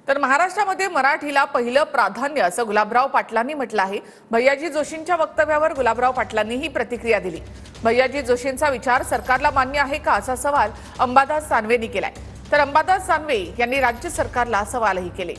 तर महाराष्ट्रामध्ये मराठीला पहिलं प्राधान्य असं गुलाबराव पाटलांनी म्हटलं आहे। भैयाजी जोशींच्या वक्तव्यावर गुलाबराव पाटलांनी ही प्रतिक्रिया दिली। भैयाजी जोशींचा विचार सरकारला मान्य आहे का असा सवाल अंबादास दानवेंनी केलाय। तर अंबादास दानवे यांनी राज्य सरकारला सवालही केले।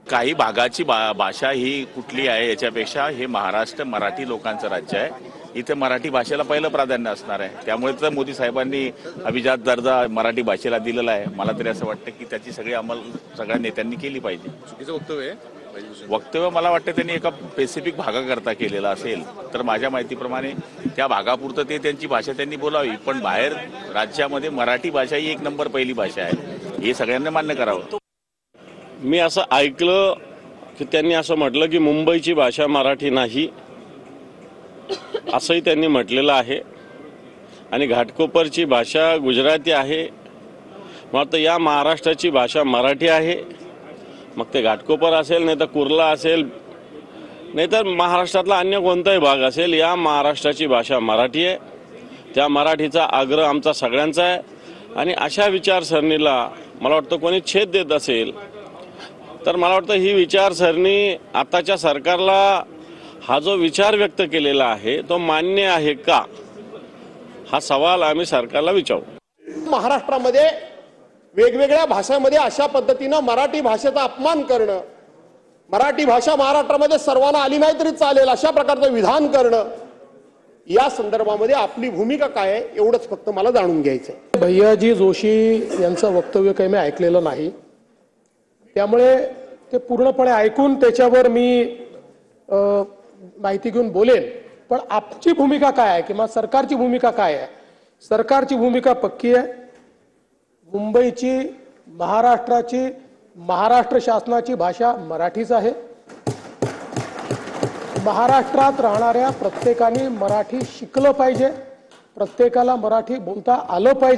काही भागाची भाषा ही कुठली आहे याच्यापेक्षा हे महाराष्ट्र मराठी लोकांचं राज्य आहे। इथे मराठी भाषेला पहिलं प्राधान्य असणार आहे। त्यामुळे तर मोदी साहेबांनी अभिजात दर्जा मराठी भाषेला दिलेला आहे। मला तरी असं वाटतं की त्याची सगळी अंमल सगळ्या नेत्यांनी केली पाहिजे। चुकीचं वक्तव्य आहे वक्तव्य मला वाटतं त्यांनी एका स्पेसिफिक भागाकरता केलेलं असेल तर माझ्या माहितीप्रमाणे त्या भागापुरतं ते त्यांची भाषा त्यांनी बोलावी, पण बाहेर राज्यामध्ये मराठी भाषा ही एक नंबर पहिली भाषा आहे हे सगळ्यांना मान्य करावं। मी असं ऐकलं की त्यांनी असं म्हटलं की मुंबईची भाषा मराठी नाही असंही त्यांनी म्हटलेलं आहे आणि घाटकोपरची भाषा गुजराती आहे। मला वाटतं या महाराष्ट्राची भाषा मराठी आहे। मग ते घाटकोपर असेल नाही तर कुर्ला असेल नाही तर महाराष्ट्रातला अन्य कोणताही भाग असेल, या महाराष्ट्राची भाषा मराठी आहे। त्या मराठीचा आग्रह आमचा सगळ्यांचा आहे आणि अशा विचारसरणीला मला वाटतं कोणी छेद देत असेल तर मला वाटतं ही विचारसरणी आताच्या सरकारला हा जो विचार व्यक्त केलेला आहे तो मान्य आहे का हा सवाल आम्ही सरकारला विचारू। महाराष्ट्रामध्ये वेगवेगळ्या भाषांमध्ये अशा पद्धतीनं मराठी भाषेचा अपमान करणं, मराठी भाषा महाराष्ट्रामध्ये सर्वांना आली नाही तरी चालेल अशा प्रकारचं विधान करणं, या संदर्भामध्ये आपली भूमिका काय आहे एवढंच फक्त मला जाणून घ्यायचं आहे। भैयाजी जोशी यांचं वक्तव्य काही मी ऐकलेलं नाही, त्यामुळे ते पूर्णपणे ऐकून त्याच्यावर मी माहिती घेऊन बोलेन। पण आपली भूमिका काय आहे किंवा सरकारची भूमिका काय आहे? सरकारची भूमिका पक्की आहे। मुंबईची, महाराष्ट्राची, महाराष्ट्र शासनाची भाषा मराठीच आहे। महाराष्ट्रात राहणाऱ्या प्रत्येकाने मराठी शिकलं पाहिजे, प्रत्येकाला मराठी बोलता आलं पाहिजे।